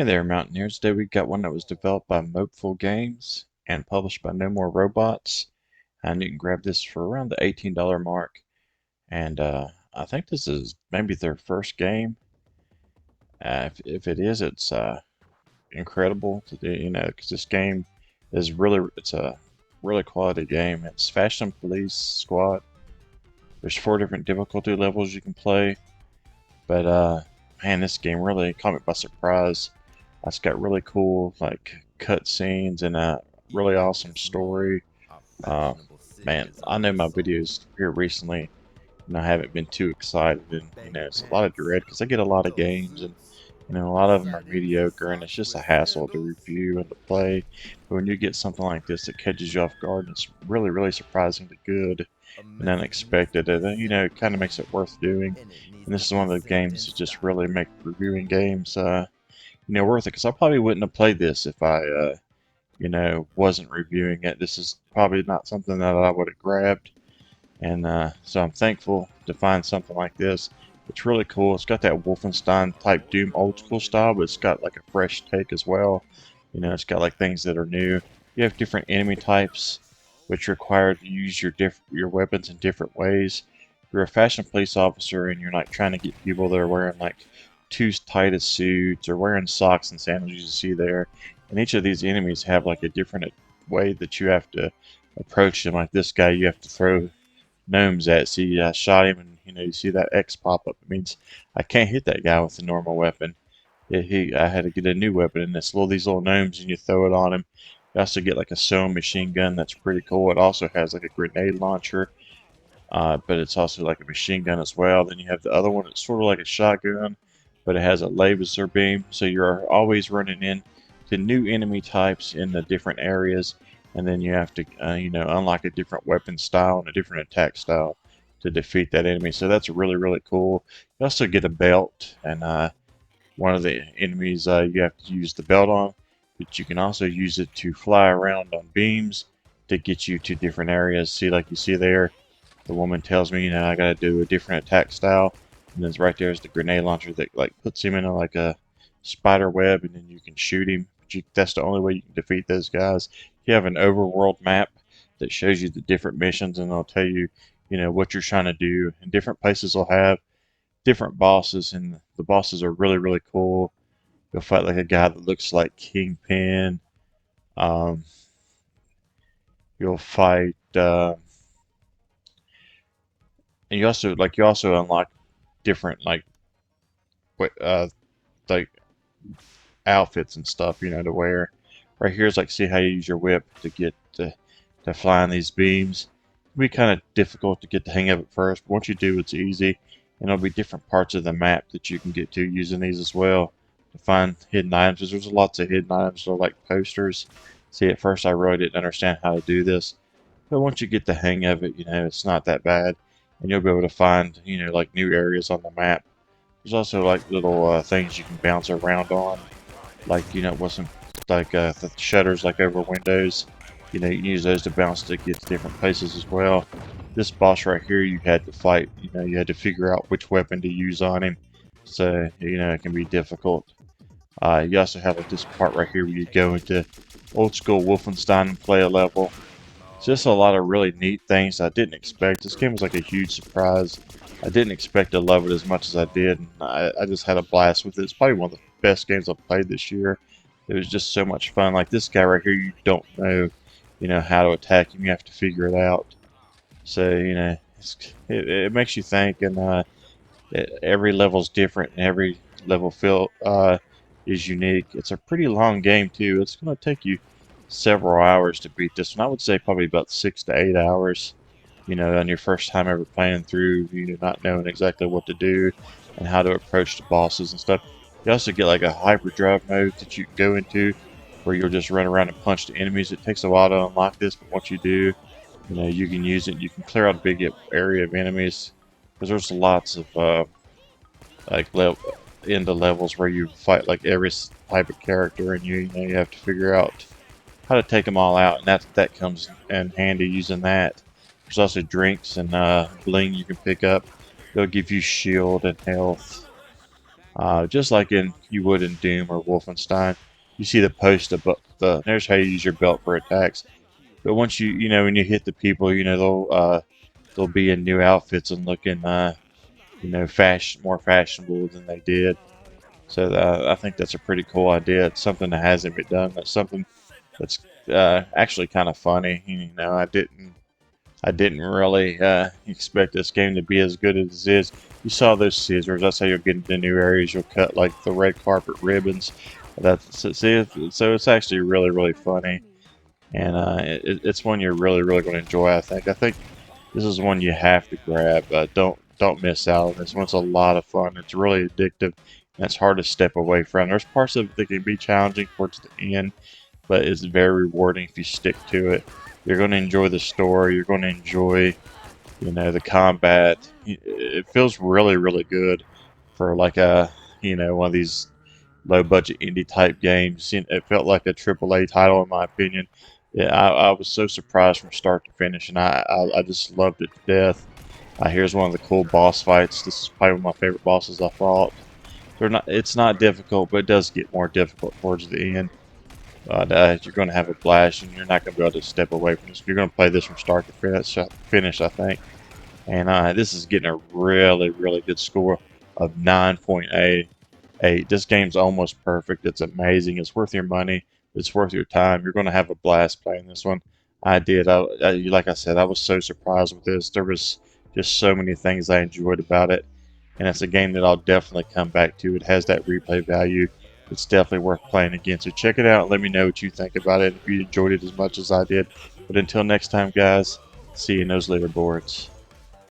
Hey there, Mountaineers. Today we got one that was developed by Mopeful Games and published by No More Robots. And you can grab this for around the $18 mark. And I think this is maybe their first game. If it is, it's incredible to do, because this game is it's a really quality game. It's Fashion Police Squad. There's 4 different difficulty levels you can play. But man, this game really caught me by surprise. It's got really cool like cutscenes and a really awesome story. Um, Man, I know my videos here recently, and I haven't been too excited, and it's a lot of dread because I get a lot of games, and a lot of them are mediocre, and it's just a hassle to review and to play. But when you get something like this that catches you off guard, and it's really, really surprisingly good and unexpected, and it kind of makes it worth doing. And this is one of the games that just really make reviewing games, worth it. Because I probably wouldn't have played this if I, wasn't reviewing it. This is probably not something that I would have grabbed, and so I'm thankful to find something like this. It's really cool. It's got that Wolfenstein type Doom old school style, but it's got like a fresh take as well. It's got like things that are new. You have different enemy types, which require to use your weapons in different ways. You're a fashion police officer, and you're like trying to get people that are wearing like too tight of suits or wearing socks and sandals you see there. And each of these enemies have like a different way that you have to approach them. Like this guy, you have to throw gnomes at. See, I shot him, and you see that X pop up. It means I can't hit that guy with a normal weapon. I had to get a new weapon, and these little gnomes, and you throw it on him. You also get like a sewing machine gun that's pretty cool. It also has like a grenade launcher, but it's also like a machine gun as well. Then you have the other one that's sort of like a shotgun, but it has a laser beam, so you're always running in to new enemy types in the different areas, and then you have to, unlock a different weapon style and a different attack style to defeat that enemy. So that's really, really cool. You also get a belt, and one of the enemies you have to use the belt on, but you can also use it to fly around on beams to get you to different areas. See, like you see there, the woman tells me, I gotta do a different attack style, and then right there's the grenade launcher that like puts him in like a spider web, and then you can shoot him. But that's the only way you can defeat those guys. You have an overworld map that shows you the different missions, and it'll tell you, what you're trying to do. And different places will have different bosses, and the bosses are really, really cool. You'll fight like a guy that looks like Kingpin. Um, you'll fight, and you also unlock different uh, like outfits and stuff, to wear. Right here is like see how you use your whip to get to fly on these beams. It'll be kind of difficult to get the hang of it first, but once you do, it's easy. And there'll be different parts of the map that you can get to using these as well to find hidden items. Because there's lots of hidden items, so like posters. See, at first I really didn't understand how to do this, but once you get the hang of it, it's not that bad, and you'll be able to find, like new areas on the map. There's also like little things you can bounce around on, like wasn't like the shutters like over windows. You can use those to bounce to get to different places as well. This boss right here, you had to fight. You had to figure out which weapon to use on him, so it can be difficult. You also have like this part right here where you go into old school Wolfenstein and play a level. It's just a lot of really neat things I didn't expect. This game was like a huge surprise. I didn't expect to love it as much as I did, and I just had a blast with it. It's probably one of the best games I've played this year. It was just so much fun. Like this guy right here, you don't know, how to attack him. You have to figure it out. So, it makes you think, and every level's different, and every level is unique. It's a pretty long game too. It's going to take you several hours to beat this one. I would say probably about 6 to 8 hours. On your first time ever playing through, not knowing exactly what to do and how to approach the bosses and stuff. You also get like a hyperdrive mode that you can go into where you'll just run around and punch the enemies. It takes a while to unlock this, but once you do, you can use it. You can clear out a big area of enemies because there's lots of like into levels where you fight like every type of character, and you have to figure out how to take them all out, and that comes in handy using that. There's also drinks and bling you can pick up. They'll give you shield and health. just like you would in Doom or Wolfenstein. You see the post above there's how you use your belt for attacks. But once when you hit the people, they'll be in new outfits and looking, more fashionable than they did. So I think that's a pretty cool idea. It's something that hasn't been done. That's something that's actually kind of funny. I didn't really expect this game to be as good as it is. You saw those scissors. That's how you'll get into new areas. You'll cut like the red carpet ribbons. So it's actually really really funny, and it's one you're really really going to enjoy. I think this is one you have to grab. Don't miss out on this one. It's a lot of fun. It's really addictive, and it's hard to step away from. There's parts of it that can be challenging towards the end, but it's very rewarding if you stick to it. You're going to enjoy the story. You're going to enjoy, the combat. It feels really, really good for like one of these low budget indie type games. It felt like a AAA title in my opinion. Yeah, I was so surprised from start to finish, and I just loved it to death. Here's one of the cool boss fights. This is probably one of my favorite bosses I fought. It's not difficult, but it does get more difficult towards the end. But you're going to have a blast, and you're not going to be able to step away from this. You're going to play this from start to finish, I think. And this is getting a really, really good score of 9.88. This game's almost perfect. It's amazing. It's worth your money. It's worth your time. You're going to have a blast playing this one. I did. Like I said, I was so surprised with this. There was just so many things I enjoyed about it, and it's a game that I'll definitely come back to. It has that replay value. It's definitely worth playing again. So check it out and let me know what you think about it, if you enjoyed it as much as I did. But until next time, guys, see you in those leaderboards.